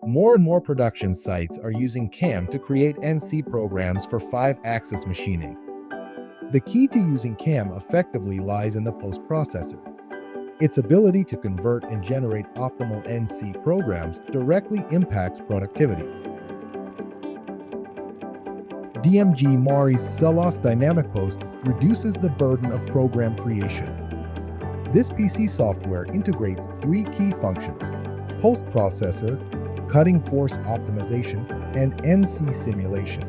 More and more production sites are using CAM to create NC programs for 5-axis machining. The key to using CAM effectively lies in the post-processor. Its ability to convert and generate optimal NC programs directly impacts productivity. DMG MORI's CELOS DYNAMICpost reduces the burden of program creation. This PC software integrates 3 key functions: post-processor, cutting force optimization, and NC simulation.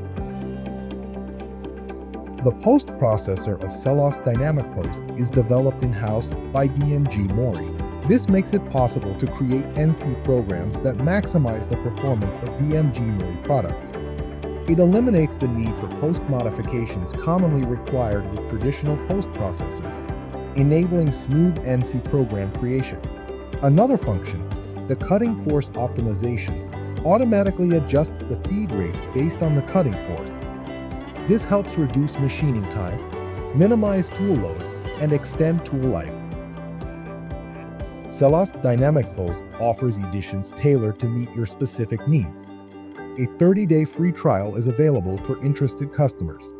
The post-processor of CELOS DYNAMICpost is developed in-house by DMG MORI. This makes it possible to create NC programs that maximize the performance of DMG MORI products. It eliminates the need for post-modifications commonly required with traditional post-processors, enabling smooth NC program creation. Another function, the cutting force optimization, automatically adjusts the feed rate based on the cutting force. This helps reduce machining time, minimize tool load, and extend tool life. CELOS DYNAMICpost offers editions tailored to meet your specific needs. A 30-day free trial is available for interested customers.